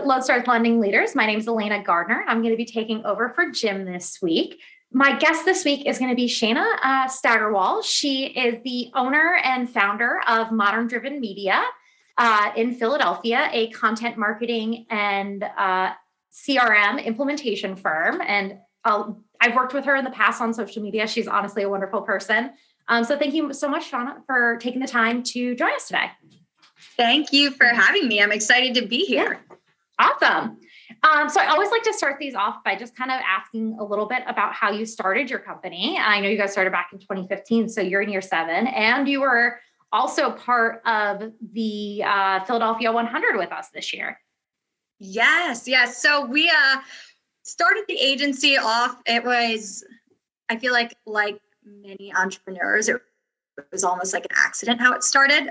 Lodestar Lending Leaders. My name is Elena Gardner. I'm going to be taking over for Jim this week. My guest this week is going to be Shana Steigerwalt. She is the owner and founder of Modern Driven Media in Philadelphia, a content marketing and CRM implementation firm. And I've worked with her in the past on social media. She's honestly a wonderful person. So thank you so much, Shana, for taking the time to join us today. Thank you for having me. I'm excited to be here. Yeah. Awesome. So I always like to start these off by just kind of asking a little bit about how you started your company. I know you guys started back in 2015, so you're in year 7, and you were also part of the Philadelphia 100 with us this year. Yes. So we started the agency off. It was, I feel like many entrepreneurs, it was almost like an accident how it started.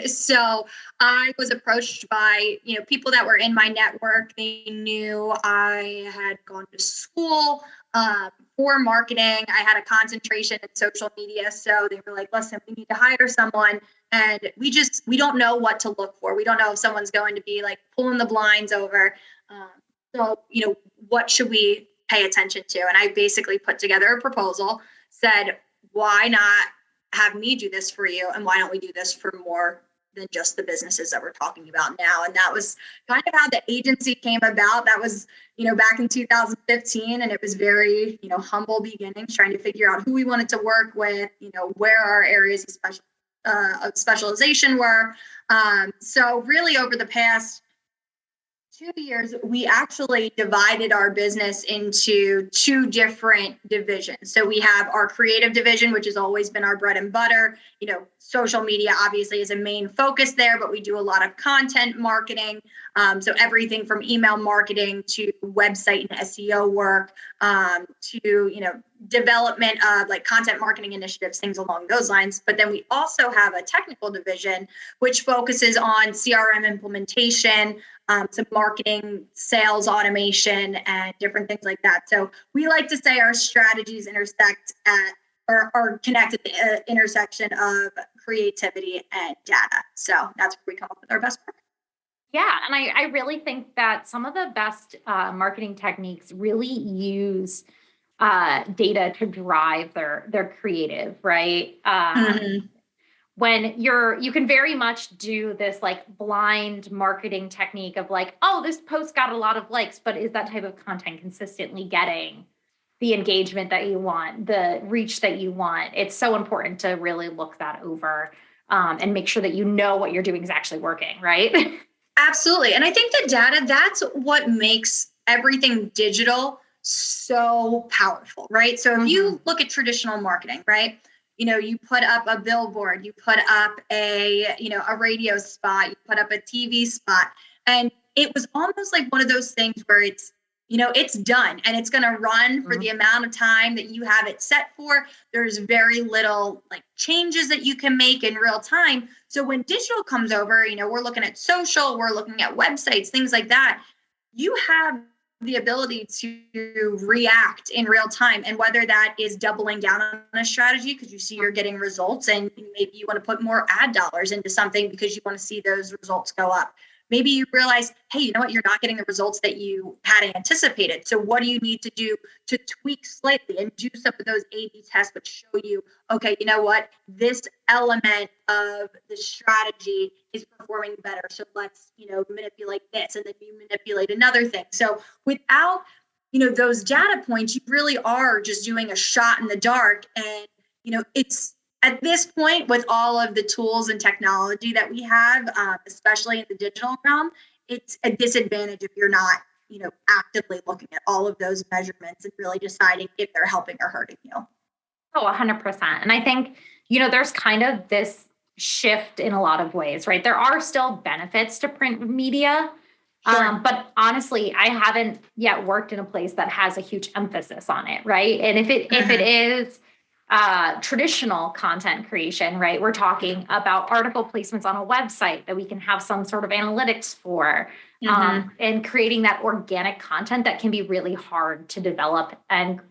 So I was approached by, people that were in my network. They knew I had gone to school for marketing. I had a concentration in social media. So they were like, listen, we need to hire someone. And we don't know what to look for. We don't know if someone's going to be like pulling the blinds over. So what should we pay attention to? And I basically put together a proposal, said, why not have me do this for you? And why don't we do this for more than just the businesses that we're talking about now? And that was kind of how the agency came about. That was, back in 2015. And it was very, humble beginnings, trying to figure out who we wanted to work with, where our areas of specialization were. So really over the past 2 years, we actually divided our business into 2 different divisions. So we have our creative division, which has always been our bread and butter. Social media obviously is a main focus there, but we do a lot of content marketing. So everything from email marketing to website and SEO work, to, development of like content marketing initiatives, things along those lines. But then we also have a technical division, which focuses on CRM implementation, some marketing, sales automation, and different things like that. So we like to say our strategies intersect are connected at the intersection of creativity and data. So that's where we come up with our best work. Yeah. And I really think that some of the best marketing techniques really use data to drive their creative, right? When you can very much do this like blind marketing technique of like, oh, this post got a lot of likes, but is that type of content consistently getting the engagement that you want, the reach that you want? It's so important to really look that over and make sure that what you're doing is actually working, right? Absolutely. And I think the data, that's what makes everything digital so powerful, right? So if you look at traditional marketing, right? You put up a billboard, you put up a radio spot, you put up a TV spot, and it was almost like one of those things where it's done and it's going to run for the amount of time that you have it set for. There's very little like changes that you can make in real time. So when digital comes over, we're looking at social, we're looking at websites, things like that. You have the ability to react in real time. And whether that is doubling down on a strategy because you see you're getting results and maybe you want to put more ad dollars into something because you want to see those results go up. Maybe you realize, hey, you know what? You're not getting the results that you had anticipated. So what do you need to do to tweak slightly and do some of those A/B tests which show you, okay, you know what? This element of the strategy is performing better. So let's, manipulate this, and then you manipulate another thing. So without, those data points, you really are just doing a shot in the dark. And, it's at this point, with all of the tools and technology that we have, especially in the digital realm, it's a disadvantage if you're not, actively looking at all of those measurements and really deciding if they're helping or hurting you. Oh, 100%. And I think, there's kind of this shift in a lot of ways, right? There are still benefits to print media. Sure. But honestly, I haven't yet worked in a place that has a huge emphasis on it, right? And if it is traditional content creation, right? We're talking about article placements on a website that we can have some sort of analytics for, and creating that organic content that can be really hard to develop. And,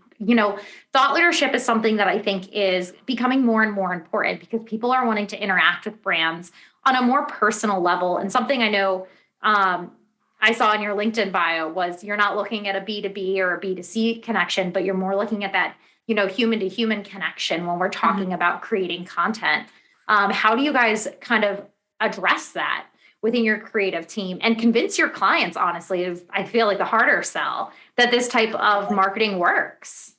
thought leadership is something that I think is becoming more and more important because people are wanting to interact with brands on a more personal level. And something I know I saw in your LinkedIn bio was you're not looking at a B2B or a B2C connection, but you're more looking at that, human to human connection when we're talking about creating content. How do you guys kind of address that within your creative team and convince your clients, honestly, is I feel like the harder sell that this type of marketing works?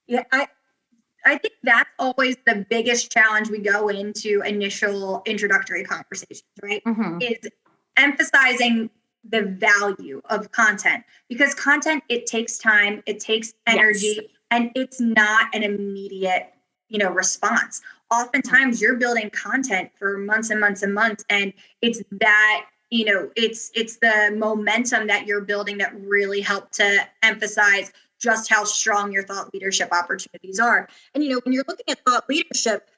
Yeah, I think that's always the biggest challenge we go into initial introductory conversations, right? Mm-hmm. Is emphasizing the value of content, because content, it takes time, it takes energy, Yes. and it's not an immediate, response. Oftentimes you're building content for months and months and months, and it's that, it's the momentum that you're building that really help to emphasize just how strong your thought leadership opportunities are. And when you're looking at thought leadership,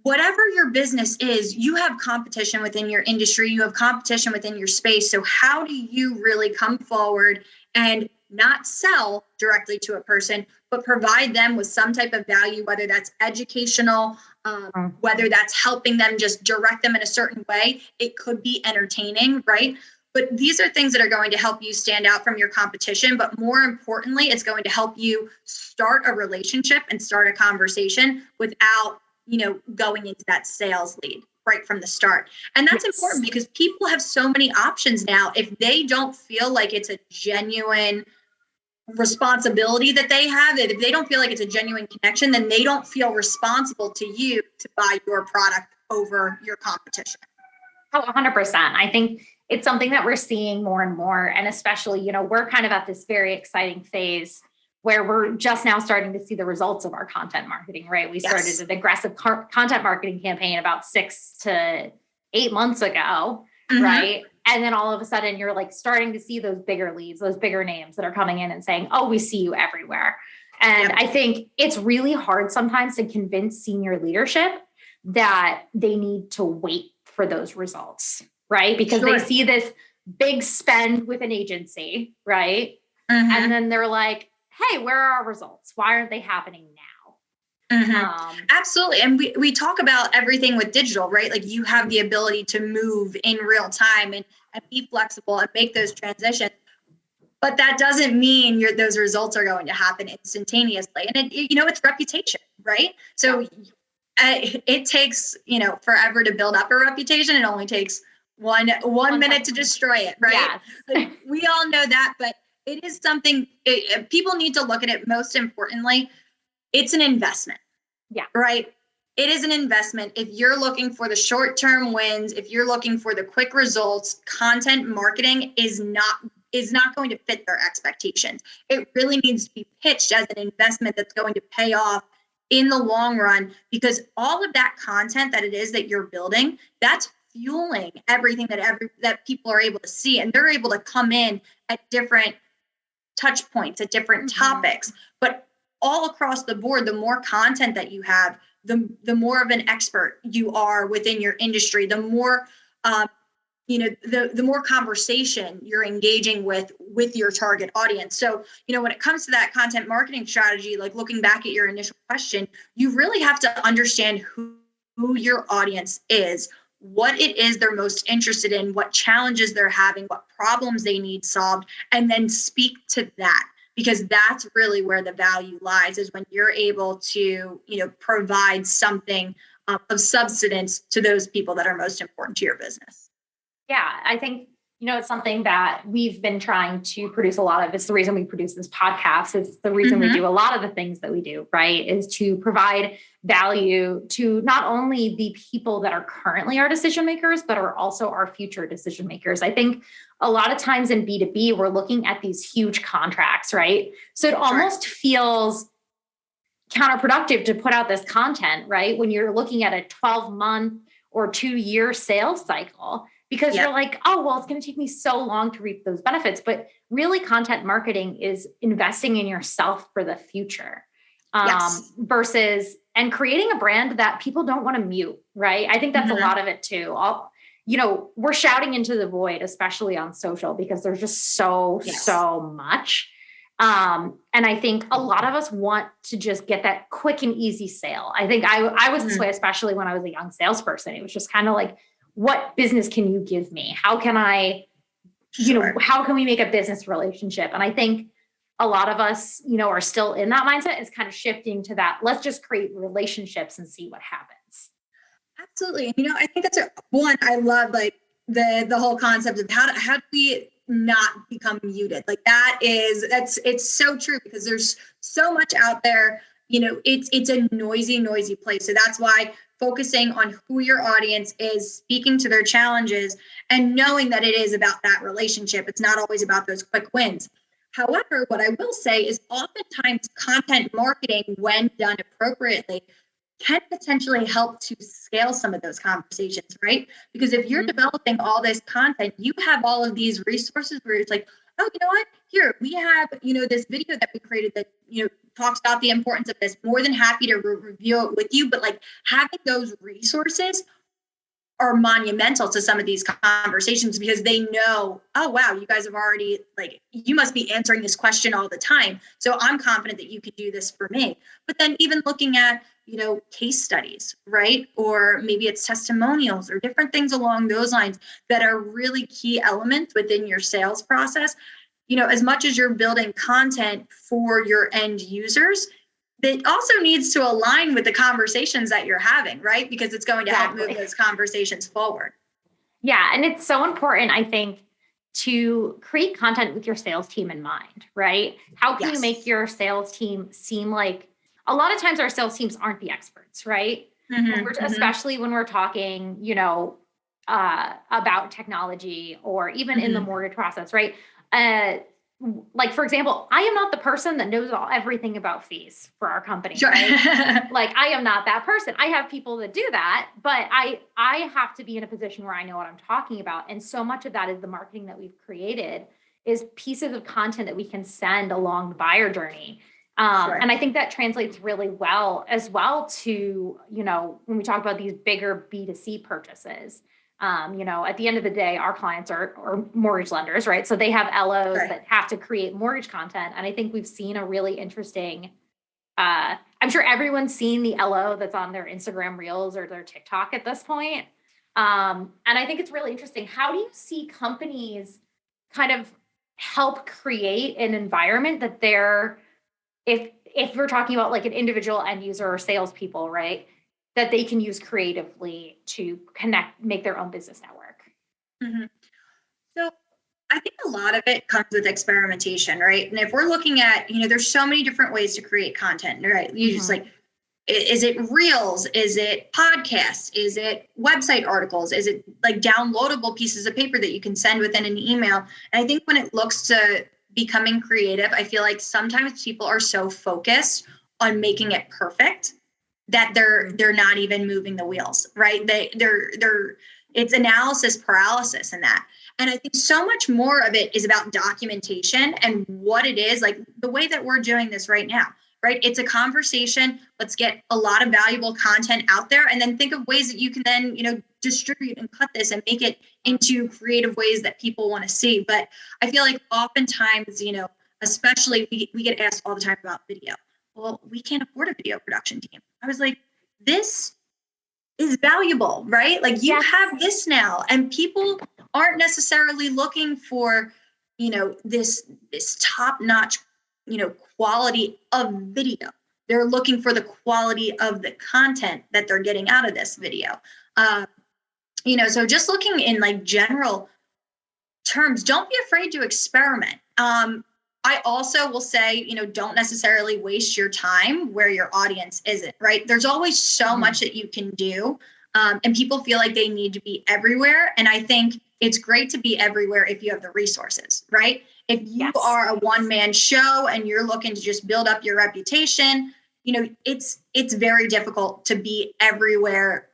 whatever your business is, you have competition within your industry, you have competition within your space. So how do you really come forward and not sell directly to a person, but provide them with some type of value, whether that's educational, whether that's helping them, just direct them in a certain way. It could be entertaining, right? But these are things that are going to help you stand out from your competition. But more importantly, it's going to help you start a relationship and start a conversation without, going into that sales lead right from the start. And that's important because people have so many options now. If they don't feel like it's a genuine responsibility that they have, if they don't feel like it's a genuine connection, then they don't feel responsible to you to buy your product over your competition. Oh, 100%. I think it's something that we're seeing more and more. And especially, we're kind of at this very exciting phase where we're just now starting to see the results of our content marketing, right? We started an aggressive content marketing campaign about 6 to 8 months ago, right? And then all of a sudden you're like starting to see those bigger leads, those bigger names that are coming in and saying, oh, we see you everywhere. And I think it's really hard sometimes to convince senior leadership that they need to wait for those results, right? Because they see this big spend with an agency, right? And then they're like, hey, where are our results? Why aren't they happening now? Absolutely. And we talk about everything with digital, right? Like you have the ability to move in real time and be flexible and make those transitions. But that doesn't mean those results are going to happen instantaneously. And it's reputation, right? So it takes, forever to build up a reputation. It only takes one minute to destroy it, right? Yes. Like, we all know that, but it is something people need to look at it. Most importantly, it's an investment. Yeah. Right. It is an investment. If you're looking for the short-term wins, if you're looking for the quick results, content marketing is not going to fit their expectations. It really needs to be pitched as an investment that's going to pay off in the long run, because all of that content that it is that you're building, that's fueling everything that people are able to see, and they're able to come in at different touch points, at different topics. But all across the board, the more content that you have, the more of an expert you are within your industry, the more the more conversation you're engaging with your target audience. So, when it comes to that content marketing strategy, like looking back at your initial question, you really have to understand who your audience is, what it is they're most interested in, what challenges they're having, what problems they need solved, and then speak to that. Because that's really where the value lies, is when you're able to, provide something of substance to those people that are most important to your business. Yeah, I think, it's something that we've been trying to produce a lot of. It's the reason we produce this podcast. It's the reason we do a lot of the things that we do, right? Is to provide value to not only the people that are currently our decision makers, but are also our future decision makers. I think a lot of times in B2B, we're looking at these huge contracts, right? So it almost feels counterproductive to put out this content, right? When you're looking at a 12-month or 2-year sales cycle, because you're like, oh, well, it's going to take me so long to reap those benefits. But really, content marketing is investing in yourself for the future versus and creating a brand that people don't want to mute, right? I think that's a lot of it too. We're shouting into the void, especially on social, because there's just so much. And I think a lot of us want to just get that quick and easy sale. I think I was this way, especially when I was a young salesperson. It was just kind of like, what business can you give me? How can I Sure. how can we make a business relationship? And I think a lot of us, are still in that mindset. Is kind of shifting to that. Let's just create relationships and see what happens. Absolutely. I think that's one, I love like the whole concept of how do we not become muted? Like it's so true because there's so much out there, it's a noisy place. So that's why focusing on who your audience is, speaking to their challenges, and knowing that it is about that relationship. It's not always about those quick wins. However, what I will say is oftentimes content marketing, when done appropriately, can potentially help to scale some of those conversations, right? Because if you're developing all this content, you have all of these resources where it's like, oh, you know what? Here, we have, this video that we created that, talks about the importance of this. More than happy to review it with you. But like having those resources are monumental to some of these conversations because they know, oh, wow, you guys have already, like, you must be answering this question all the time. So I'm confident that you could do this for me. But then even looking at, case studies, right? Or maybe it's testimonials or different things along those lines that are really key elements within your sales process. As much as you're building content for your end users, that also needs to align with the conversations that you're having, right? Because it's going to help move those conversations forward. Yeah. And it's so important, I think, to create content with your sales team in mind, right? How can you make your sales team seem like, a lot of times our sales teams aren't the experts, right? Especially when we're talking, about technology or even in the mortgage process, right? Like, for example, I am not the person that knows everything about fees for our company. Sure. Right? Like, I am not that person. I have people that do that, but I have to be in a position where I know what I'm talking about. And so much of that is the marketing that we've created is pieces of content that we can send along the buyer journey. And I think that translates really well as well to, when we talk about these bigger B2C purchases. At the end of the day, our clients are mortgage lenders, right? So they have LOs that have to create mortgage content. And I think we've seen a really interesting, I'm sure everyone's seen the LO that's on their Instagram Reels or their TikTok at this point. And I think it's really interesting. How do you see companies kind of help create an environment that if we're talking about like an individual end user or salespeople, right? That they can use creatively to make their own business network. So I think a lot of it comes with experimentation, right? And if we're looking at, there's so many different ways to create content, right? You just like, is it reels? Is it podcasts? Is it website articles? Is it like downloadable pieces of paper that you can send within an email? And I think when it looks to becoming creative, I feel like sometimes people are so focused on making it perfect that they're not even moving the wheels, right? They're it's analysis paralysis in that. And I think so much more of it is about documentation and what it is, like the way that we're doing this right now, right? It's a conversation. Let's get a lot of valuable content out there and then think of ways that you can then, distribute and cut this and make it into creative ways that people want to see. But I feel like oftentimes, especially we get asked all the time about video. Well, we can't afford a video production team. I was like, this is valuable, right? Like you have this now and people aren't necessarily looking for, this top-notch, quality of video. They're looking for the quality of the content that they're getting out of this video. So just looking in like general terms, don't be afraid to experiment. I also will say, don't necessarily waste your time where your audience isn't, right? There's always so much that you can do. And people feel like they need to be everywhere. And I think it's great to be everywhere if you have the resources, right? If you are a one-man show and you're looking to just build up your reputation, it's very difficult to be everywhere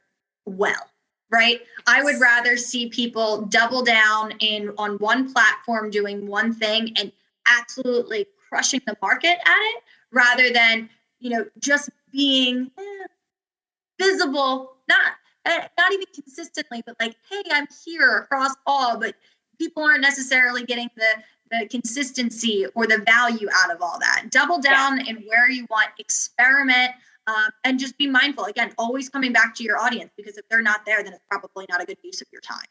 well, right? I would rather see people double down on one platform doing one thing and absolutely crushing the market at it rather than, just being visible, not even consistently, but like, hey, I'm here across all, but people aren't necessarily getting the consistency or the value out of all that. Double down in where you want, experiment, and just be mindful. Again, always coming back to your audience, because if they're not there, then it's probably not a good use of your time.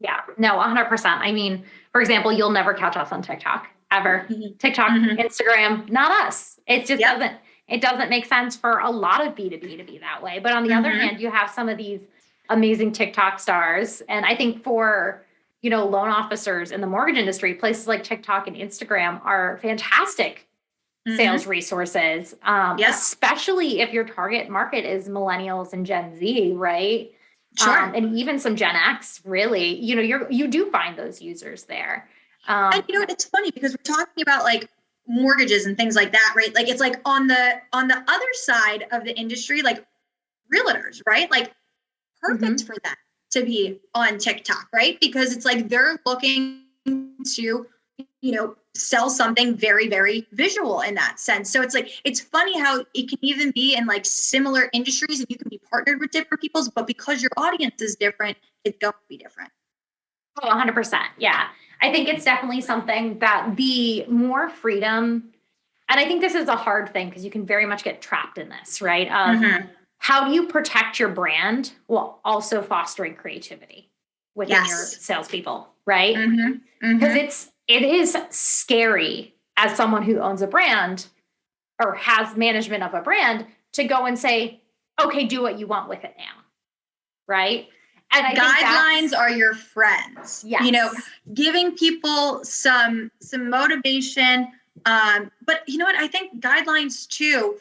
Yeah, no, 100%. I mean, for example, you'll never catch us on TikTok ever. TikTok, Instagram, not us. It just doesn't make sense for a lot of B2B to be that way. But on the other hand, you have some of these amazing TikTok stars. And I think for, loan officers in the mortgage industry, places like TikTok and Instagram are fantastic sales resources, especially if your target market is millennials and Gen Z, right? Sure. And even some Gen X, really, you do find those users there. And it's funny because we're talking about like mortgages and things like that, right? Like it's like on the other side of the industry, like realtors, right? Like perfect for them to be on TikTok, right? Because it's like they're looking to, sell something very, very visual in that sense. So it's like, it's funny how it can even be in like similar industries and you can be partnered with different people's, but because your audience is different, it's going to be different. Oh, 100%. Yeah. I think it's definitely something that the more freedom, and I think this is a hard thing because you can very much get trapped in this, right? How do you protect your brand while also fostering creativity within your salespeople, right? Because it is scary as someone who owns a brand or has management of a brand to go and say, okay, do what you want with it now, right? And I guidelines are your friends. Yes. Giving people some motivation. But you know what? I think guidelines too,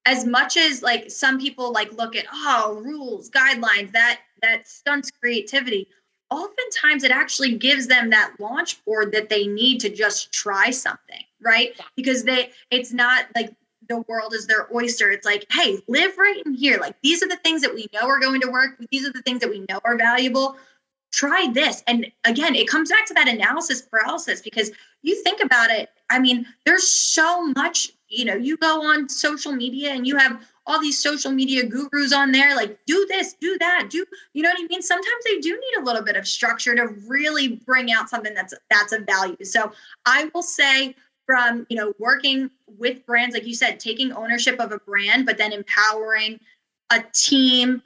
as much as like some people like look at rules, guidelines, that stunts creativity. Oftentimes it actually gives them that launch board that they need to just try something, right? Because it's not like the world is their oyster. It's like, hey, live right in here. Like these are the things that we know are going to work. These are the things that we know are valuable. Try this. And again, it comes back to that analysis paralysis because you think about it. I mean, there's so much, you go on social media and you have all these social media gurus on there, like do this, do that, you know what I mean? Sometimes they do need a little bit of structure to really bring out something that's of value. So I will say from, working with brands, like you said, taking ownership of a brand, but then empowering a team.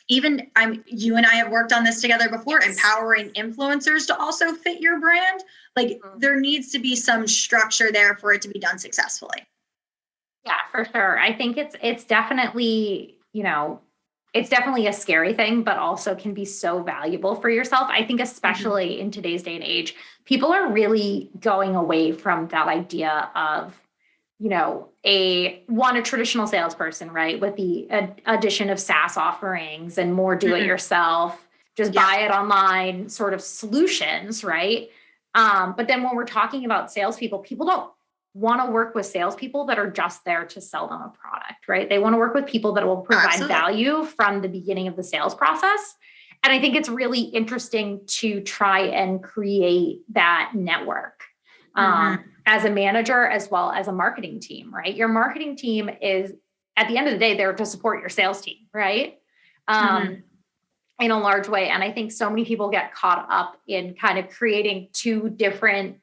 Even you and I have worked on this together before, empowering influencers to also fit your brand. Like there needs to be some structure there for it to be done successfully. Yeah, for sure. I think it's definitely, it's definitely a scary thing, but also can be so valuable for yourself. I think especially in today's day and age, people are really going away from that idea of, a traditional salesperson, right? With the addition of SaaS offerings and more do-it-yourself, just buy it online sort of solutions, right? But then when we're talking about salespeople, people don't want to work with salespeople that are just there to sell them a product, right? They want to work with people that will provide value from the beginning of the sales process. And I think it's really interesting to try and create that network as a manager as well as a marketing team, right? Your marketing team is, at the end of the day, there to support your sales team, right? In a large way. And I think so many people get caught up in kind of creating two different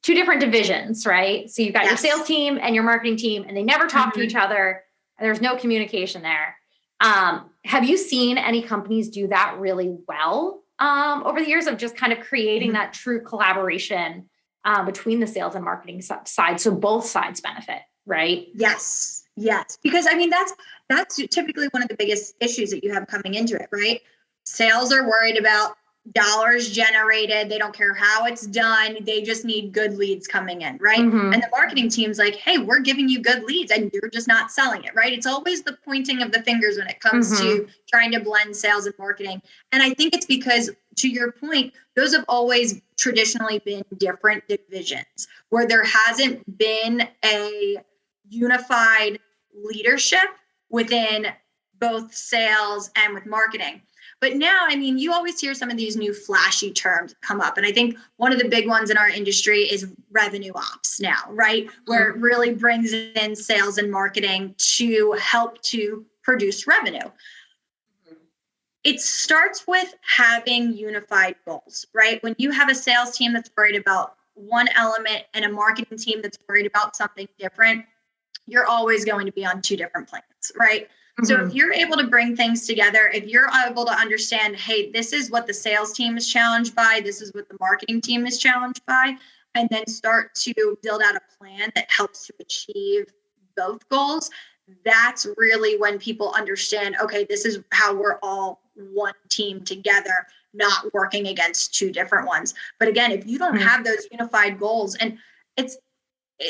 divisions, right? So you've got your sales team and your marketing team, and they never talk to each other. And there's no communication there. Have you seen any companies do that really well over the years of just kind of creating that true collaboration between the sales and marketing side, so both sides benefit, right? Yes. Because I mean, that's typically one of the biggest issues that you have coming into it, right? Sales are worried about dollars generated. They don't care how it's done. They just need good leads coming in, right? And the marketing team's like, hey, we're giving you good leads and you're just not selling it, right? It's always the pointing of the fingers when it comes to trying to blend sales and marketing. And I think it's because, to your point, those have always traditionally been different divisions where there hasn't been a unified leadership within both sales and with marketing. But now, I mean, you always hear some of these new flashy terms come up. And I think one of the big ones in our industry is revenue ops now, right? Where it really brings in sales and marketing to help to produce revenue. It starts with having unified goals, right? When you have a sales team that's worried about one element and a marketing team that's worried about something different, you're always going to be on two different planes, right? So Mhm. if you're able to bring things together, if you're able to understand, hey, this is what the sales team is challenged by, this is what the marketing team is challenged by, and then start to build out a plan that helps to achieve both goals, that's really when people understand, okay, this is how we're all one team together, not working against two different ones. But again, if you don't Mhm. have those unified goals, and it's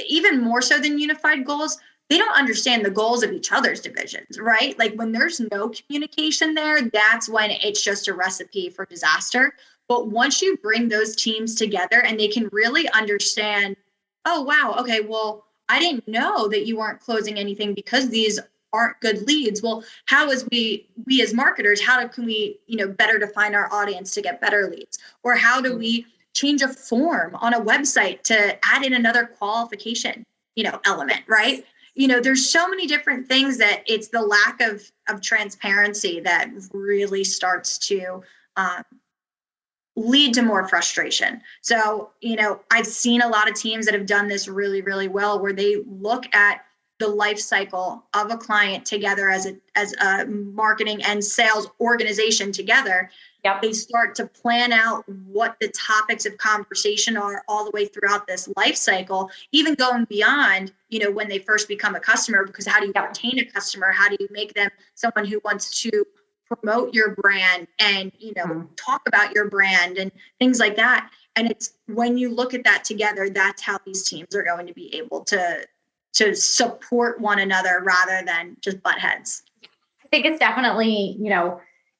even more so than unified goals, they don't understand the goals of each other's divisions, right? Like when there's no communication there, that's when it's just a recipe for disaster. But once you bring those teams together and they can really understand, oh, wow, okay, well, I didn't know that you weren't closing anything because these aren't good leads. Well, how is we as marketers, how can we, better define our audience to get better leads? Or how do we change a form on a website to add in another qualification, element, right? There's so many different things that it's the lack of transparency that really starts to lead to more frustration. So, I've seen a lot of teams that have done this really, really well, where they look at the life cycle of a client together as a marketing and sales organization together. Yep. They start to plan out what the topics of conversation are all the way throughout this life cycle, even going beyond, when they first become a customer, because how do you retain a customer? How do you make them someone who wants to promote your brand and, talk about your brand and things like that? And it's when you look at that together, that's how these teams are going to be able to support one another rather than just butt heads. I think it's definitely,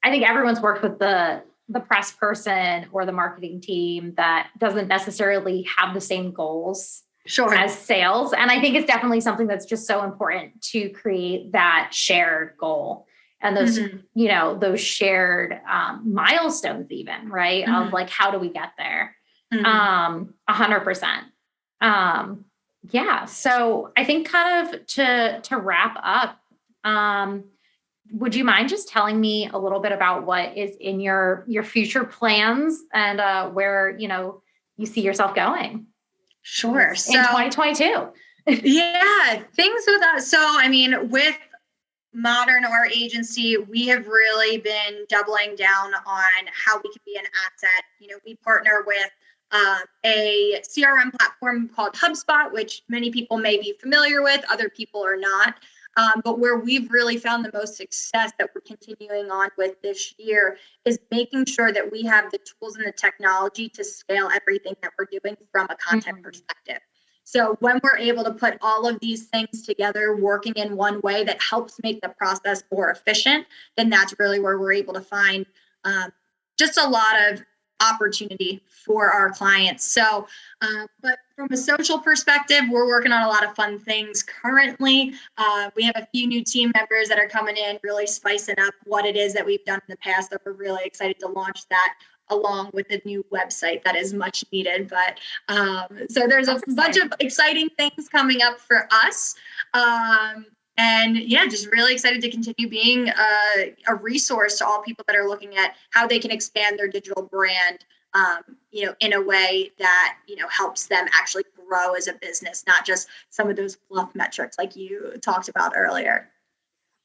I think everyone's worked with the press person or the marketing team that doesn't necessarily have the same goals as sales. And I think it's definitely something that's just so important to create that shared goal and those, those shared milestones even, right? Of like, how do we get there? 100%. Yeah. So I think kind of to wrap up, would you mind just telling me a little bit about what is in your future plans and where, you see yourself going? Sure. So, in 2022. Yeah, things with us. So, with Modern, our agency, we have really been doubling down on how we can be an asset. We partner with a CRM platform called HubSpot, which many people may be familiar with, other people are not. But where we've really found the most success that we're continuing on with this year is making sure that we have the tools and the technology to scale everything that we're doing from a content perspective. So when we're able to put all of these things together, working in one way that helps make the process more efficient, then that's really where we're able to find just a lot of opportunity for our clients. So, but from a social perspective, we're working on a lot of fun things currently. We have a few new team members that are coming in, really spicing up what it is that we've done in the past, that we're really excited to launch that along with the new website that is much needed. But so there's a bunch of exciting things coming up for us. And yeah, just really excited to continue being a resource to all people that are looking at how they can expand their digital brand, in a way that, helps them actually grow as a business, not just some of those fluff metrics like you talked about earlier.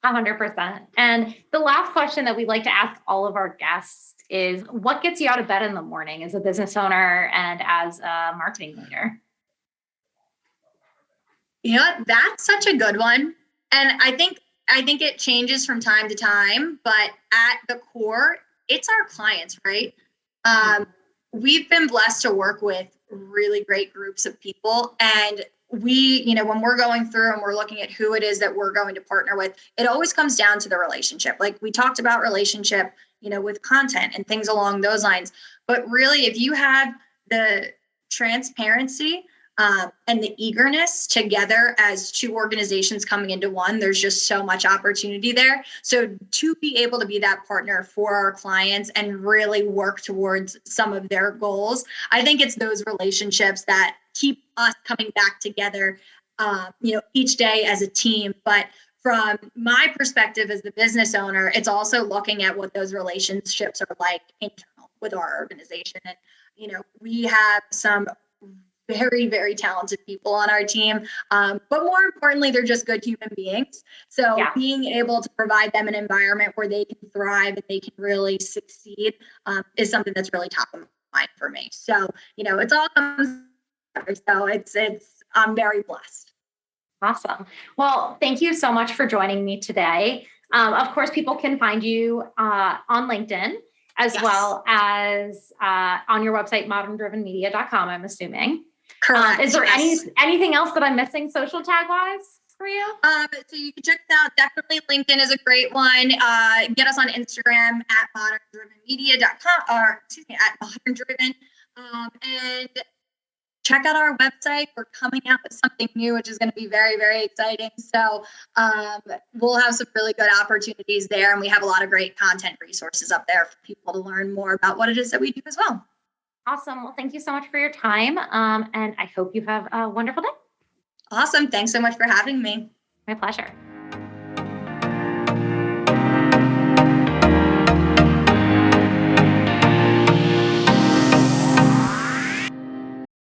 100%. And the last question that we like to ask all of our guests is, what gets you out of bed in the morning as a business owner and as a marketing leader? That's such a good one. And I think it changes from time to time, but at the core, it's our clients, right? We've been blessed to work with really great groups of people, and we, when we're going through and we're looking at who it is that we're going to partner with, it always comes down to the relationship. Like we talked about relationship, with content and things along those lines. But really, if you have the transparency and the eagerness together as two organizations coming into one, there's just so much opportunity there. So to be able to be that partner for our clients and really work towards some of their goals, I think it's those relationships that keep us coming back together, each day as a team. But from my perspective as the business owner, it's also looking at what those relationships are like internal with our organization. And, we have some very, very talented people on our team. But more importantly, they're just good human beings. So being able to provide them an environment where they can thrive and they can really succeed is something that's really top of mind for me. So, it's all comes together. So I'm very blessed. Awesome. Well, thank you so much for joining me today. Of course, people can find you on LinkedIn as well as on your website, moderndrivenmedia.com, I'm assuming. Correct. Is there anything else that I'm missing social tag wise for you? So you can check it out. Definitely LinkedIn is a great one. Get us on Instagram at moderndrivenmedia.com or at moderndriven. And check out our website. We're coming out with something new, which is going to be very, very exciting. So we'll have some really good opportunities there. And we have a lot of great content resources up there for people to learn more about what it is that we do as well. Awesome. Well, thank you so much for your time. And I hope you have a wonderful day. Awesome. Thanks so much for having me. My pleasure.